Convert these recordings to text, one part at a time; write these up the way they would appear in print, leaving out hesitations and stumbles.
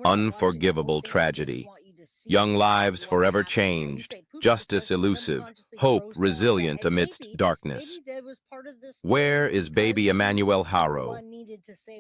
Unforgivable tragedy. Young lives forever changed, justice elusive, hope resilient amidst darkness. Where is baby Emmanuel Haro?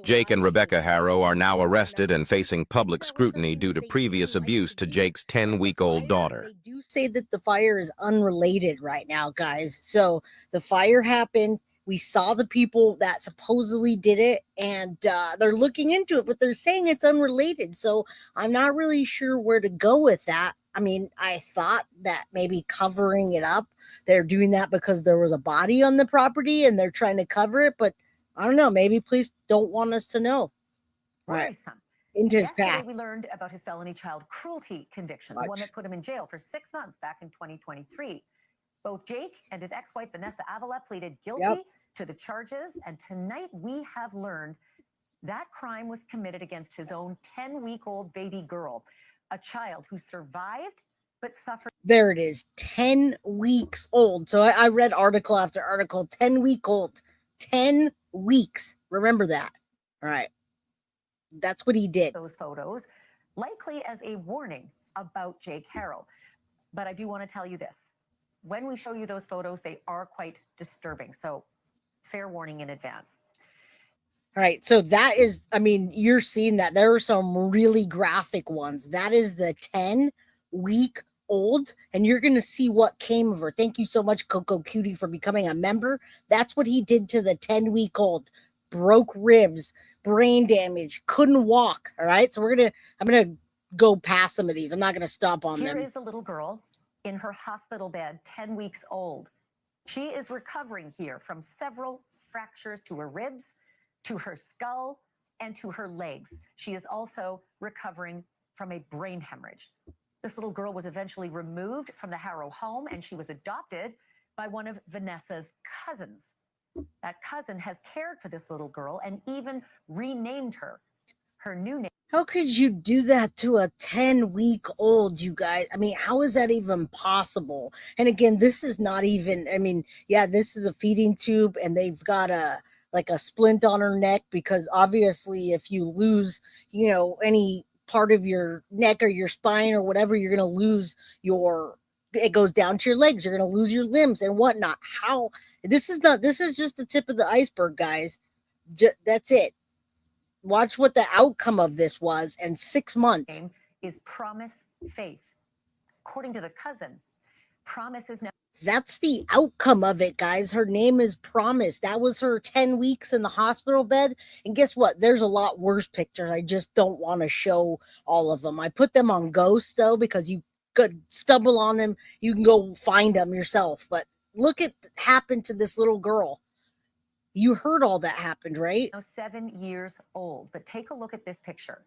Jake and Rebecca Haro are now arrested and facing public scrutiny due to previous abuse to Jake's 10-week-old daughter. They do say that the fire is unrelated right now, guys. So the fire happened. We saw the people that supposedly did it, and they're looking into it, but they're saying it's unrelated. So I'm not really sure where to go with that. I mean, I thought that maybe covering it up, they're doing that because there was a body on the property and they're trying to cover it, but I don't know. Maybe police don't want us to know. Right. Into his past. We learned about his felony child cruelty conviction, the one that put him in jail for 6 months back in 2023. Both Jake and his ex-wife, Vanessa Avila, pleaded guilty to the charges. And tonight we have learned that crime was committed against his own 10-week-old baby girl, a child who survived but suffered. There it is, 10 weeks old. So I read article after article, 10-week-old, 10 weeks. Remember that. All right. That's what he did. Those photos, likely as a warning about Jake Haro. But I do want to tell you this. When we show you those photos, they are quite disturbing. So fair warning in advance. All right. So that is, I mean, you're seeing that there are some really graphic ones. That is the 10-week-old, and you're going to see what came of her. Thank you so much, Coco Cutie, for becoming a member. That's what he did to the 10-week-old. Broke ribs, brain damage, couldn't walk. All right. So I'm going to go past some of these. I'm not going to stop on them. Here is the little girl in her hospital bed, 10 weeks old. She is recovering here from several fractures to her ribs, to her skull, and to her legs. She is also recovering from a brain hemorrhage. This little girl was eventually removed from the Haro home, and she was adopted by one of Vanessa's cousins. That cousin has cared for this little girl and even renamed her. Her new name. How could you do that to a 10-week-old, you guys? I mean, how is that even possible? And again, this is not even, I mean, yeah, this is a feeding tube and they've got a splint on her neck because obviously if you lose, any part of your neck or your spine or whatever, you're going to lose it goes down to your legs. You're going to lose your limbs and whatnot. How? This is just the tip of the iceberg, guys. That's it. Watch what the outcome of this was in 6 months. Is Promise Faith. According to the cousin, Promise is now. That's the outcome of it, guys. Her name is Promise. That was her 10 weeks in the hospital bed. And guess what? There's a lot worse pictures. I just don't want to show all of them. I put them on Ghost, though, because you could stumble on them. You can go find them yourself. But look at what happened to this little girl. You heard all that happened, right? Now 7 years old, but take a look at this picture.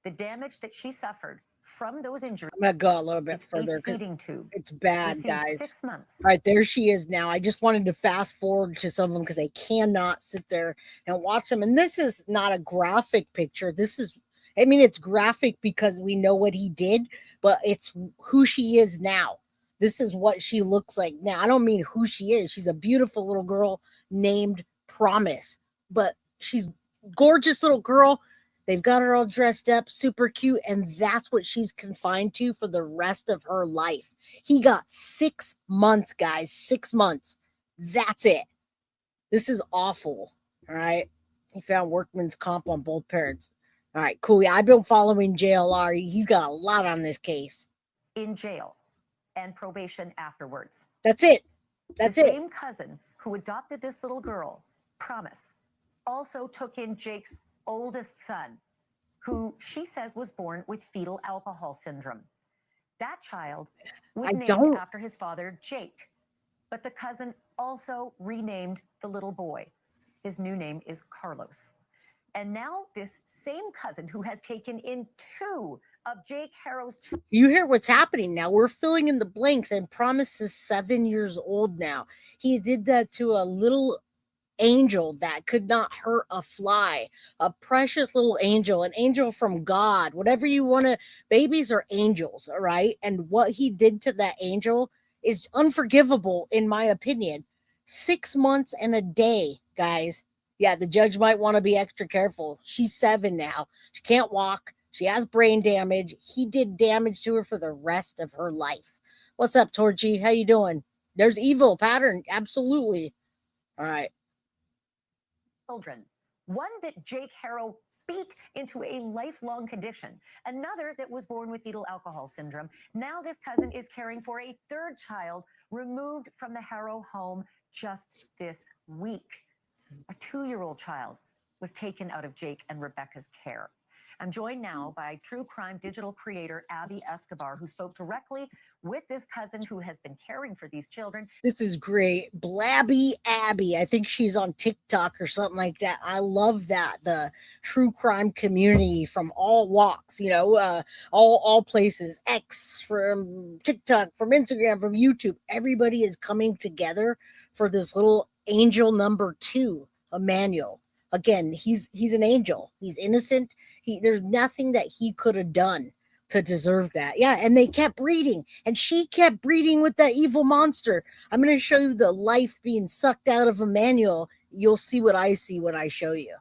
The damage that she suffered from those injuries. I'm gonna go a little bit further. Feeding tube. It's bad, guys. 6 months. All right, there she is now. I just wanted to fast forward to some of them because I cannot sit there and watch them. And this is not a graphic picture. It's graphic because we know what he did, but it's who she is now. This is what she looks like now. I don't mean who she is. She's a beautiful little girl named Promise, but she's gorgeous little girl. They've got her all dressed up, super cute, and that's what she's confined to for the rest of her life. He got 6 months, guys, 6 months. That's it. This is awful. All right. He found workman's comp on both parents. All right, cool. Yeah, I've been following JLR. He's got a lot on this case. In jail and probation afterwards. That's it. That's it. The same cousin who adopted this little girl, Promise, also took in Jake's oldest son, who she says was born with fetal alcohol syndrome. That child was named after his father, Jake. But the cousin also renamed the little boy. His new name is Carlos. And now this same cousin who has taken in 2 of Jake Haro's children. You hear what's happening now. We're filling in the blanks, and Promise is 7 years old now. He did that to a little angel that could not hurt a fly, a precious little angel, an angel from God, whatever you want to. Babies are angels, all right? And what he did to that angel is unforgivable, in my opinion. 6 months and a day, guys. Yeah, the judge might want to be extra careful. She's 7 now. She can't walk. She has brain damage. He did damage to her for the rest of her life. What's up, Torchy? How you doing? There's evil pattern. Absolutely. All right. Children. One that Jake Haro beat into a lifelong condition. Another that was born with fetal alcohol syndrome. Now this cousin is caring for a third child removed from the Haro home just this week. A 2-year-old child was taken out of Jake and Rebecca's care. I'm joined now by true crime digital creator Abby Escobar, who spoke directly with this cousin who has been caring for these children. This is great. Blabby Abby. I think she's on TikTok or something like that. I love that. The true crime community from all walks, all places. X, from TikTok, from Instagram, from YouTube. Everybody is coming together for this little angel number 2, Emmanuel. Again, he's an angel. He's innocent. There's nothing that he could have done to deserve that. Yeah, and they kept breeding, and she kept breeding with that evil monster. I'm going to show you the life being sucked out of Emmanuel. You'll see what I see when I show you.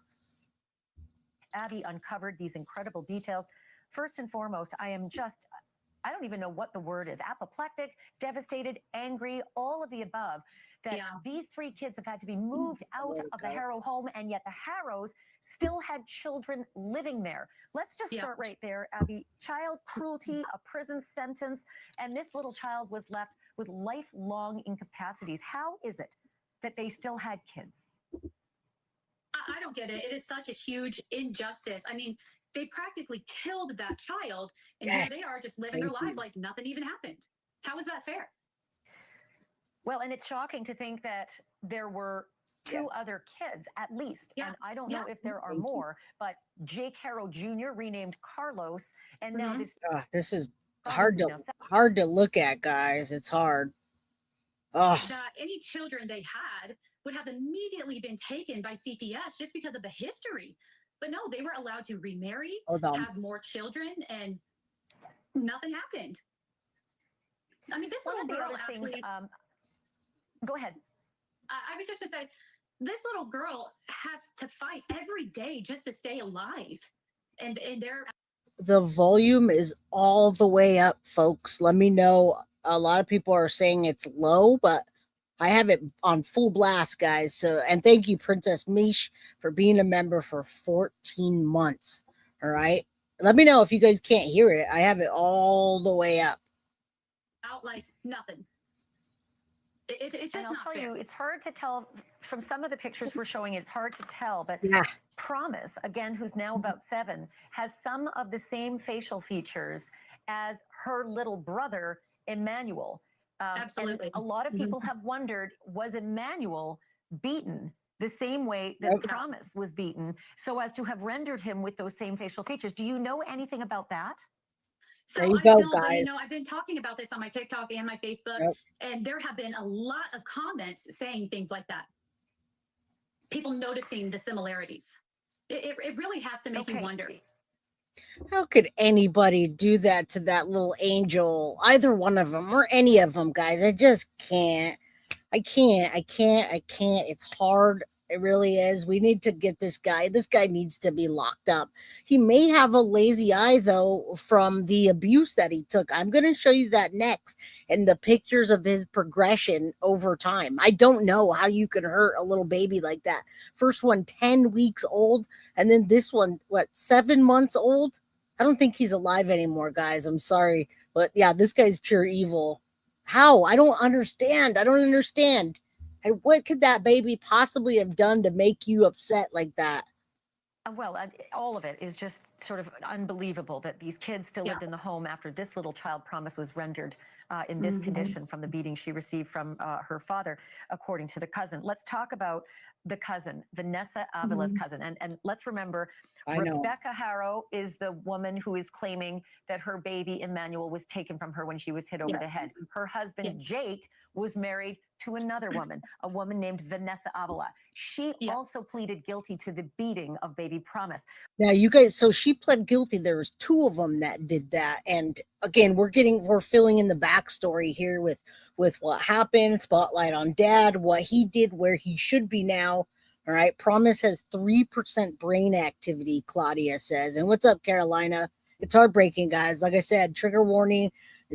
Abby uncovered these incredible details. First and foremost, I don't even know what the word is. Apoplectic, devastated, angry, all of the above. That these 3 kids have had to be moved out of the Haro home, and yet the Haros still had children living there. Let's just start right there, Abby. Child cruelty, a prison sentence, and this little child was left with lifelong incapacities. How is it that they still had kids? I don't get it. It is such a huge injustice. I mean, they practically killed that child, and here they are just living their lives like nothing even happened. How is that fair? Well, and it's shocking to think that there were 2 other kids at least. And I don't know if there are more, but Jake Haro Jr., renamed Carlos, and now this is hard to look at, guys. It's hard. That any children they had would have immediately been taken by CPS just because of the history. But no, they were allowed to remarry, have more children, and nothing happened. I mean, this little girl actually... Go ahead. I was just going to say, this little girl has to fight every day just to stay alive. And the volume is all the way up, folks. Let me know. A lot of people are saying it's low, but I have it on full blast, guys. So, and thank you, Princess Mish, for being a member for 14 months. All right. Let me know if you guys can't hear it. I have it all the way up. Out like nothing. It's just and I'll not tell fair. you, it's hard to tell from some of the pictures we're showing. It's hard to tell, but Promise, again, who's now about 7, has some of the same facial features as her little brother, Emmanuel. Absolutely. And a lot of people have wondered, was Emmanuel beaten the same way that Promise was beaten so as to have rendered him with those same facial features? Do you know anything about that? So there you I go, don't, guys. but I've been talking about this on my TikTok and my Facebook, and there have been a lot of comments saying things like that. People noticing the similarities. It really has to make you wonder. How could anybody do that to that little angel? Either one of them or any of them, guys. I just can't. I can't. It's hard. It really is. We need to get this guy. This guy needs to be locked up. He may have a lazy eye, though, from the abuse that he took. I'm going to show you that next, and the pictures of his progression over time. I don't know how you could hurt a little baby like that. First one, 10 weeks old, and then this one, 7 months old? I don't think he's alive anymore, guys. I'm sorry. But yeah, this guy's pure evil. How? I don't understand. And what could that baby possibly have done to make you upset like that? Well, all of it is just sort of unbelievable that these kids still lived in the home after this little child, Promise, was rendered in this condition from the beating she received from her father, according to the cousin. Let's talk about the cousin, Vanessa Avila's cousin. And let's remember, Rebecca Haro is the woman who is claiming that her baby, Emmanuel, was taken from her when she was hit over the head. Her husband, Jake, was married to another woman, a woman named Vanessa Avila. She also pleaded guilty to the beating of baby Promise. Now, you guys, so she pled guilty. There was 2 of them that did that. And again, we're filling in the backstory here with what happened, spotlight on dad, what he did, where he should be now. All right. Promise has 3% brain activity, Claudia says. And what's up, Carolina? It's heartbreaking, guys. Like I said, trigger warning,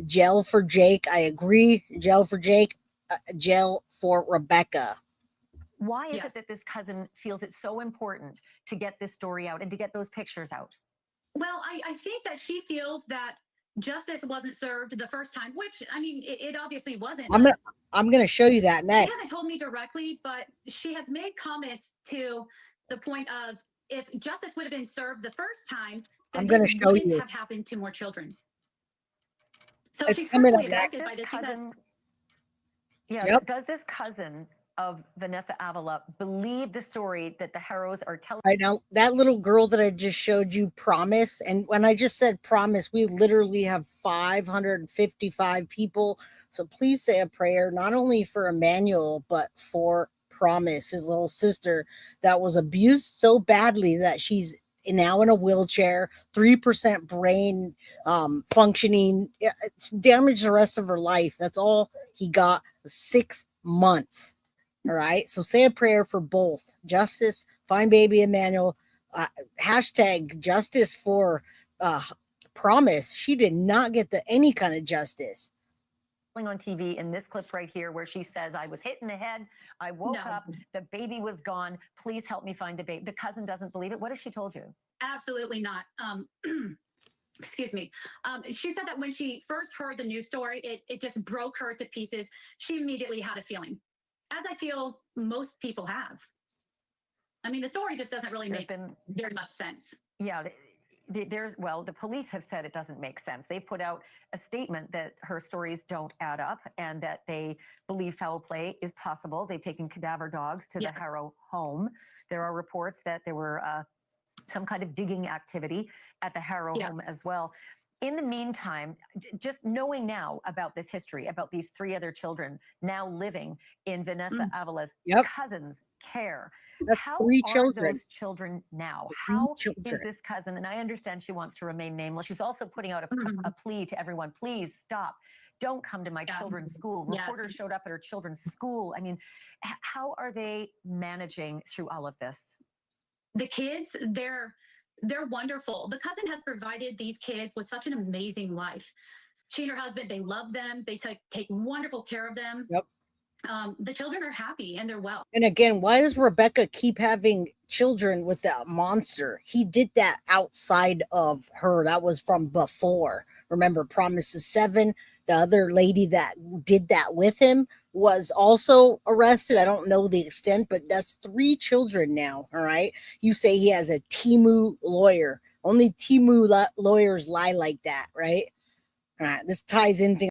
jail for Jake. I agree. Jail for Jake, jail for Rebecca. Why is it that this cousin feels it's so important to get this story out and to get those pictures out? Well, I think that she feels that justice wasn't served the first time, which, I mean, it obviously wasn't. I'm gonna show you that next. She hasn't told me directly, but she has made comments to the point of, if justice would have been served the first time, then I'm gonna show you. have happened to more children. So it's she's coming personally up next. affected by this cousin. Yeah. Yep. Does this cousin of Vanessa Avila believe the story that the Haros are telling? Right now, that little girl that I just showed you, Promise, and when I just said Promise, we literally have 555 people. So please say a prayer, not only for Emmanuel, but for Promise, his little sister that was abused so badly that she's now in a wheelchair, 3% brain functioning, damaged the rest of her life. That's all he got, 6 months. All right. So say a prayer for both. Justice, find baby Emmanuel. Hashtag justice for Promise. She did not get any kind of justice. On TV in this clip right here where she says, I was hit in the head. I woke up. The baby was gone. Please help me find the baby. The cousin doesn't believe it. What has she told you? Absolutely not. Excuse me. She said that when she first heard the news story, it just broke her to pieces. She immediately had a feeling, as I feel most people have. I mean, the story just doesn't really make very much sense. Yeah, the police have said it doesn't make sense. They put out a statement that her stories don't add up and that they believe foul play is possible. They've taken cadaver dogs to the Haro home. There are reports that there were some kind of digging activity at the Haro home as well. In the meantime, just knowing now about this history, about these 3 other children now living in Vanessa Avila's cousin's care. That's how 3 are children. those children now? How is this cousin? And I understand she wants to remain nameless. She's also putting out a plea to everyone. Please stop. Don't come to my children's school. Reporters showed up at her children's school. I mean, how are they managing through all of this? The kids, they're wonderful. The cousin has provided these kids with such an amazing life. She and her husband, they love them. They take wonderful care of them. Yep. The children are happy and they're well. And again, why does Rebecca keep having children with that monster? He did that outside of her. That was from before. Remember, Promises 7, the other lady that did that with him was also arrested. I don't know the extent, but that's 3 children now. All right. You say he has a Timu lawyer. Only Timu lawyers lie like that, right? All right. This ties into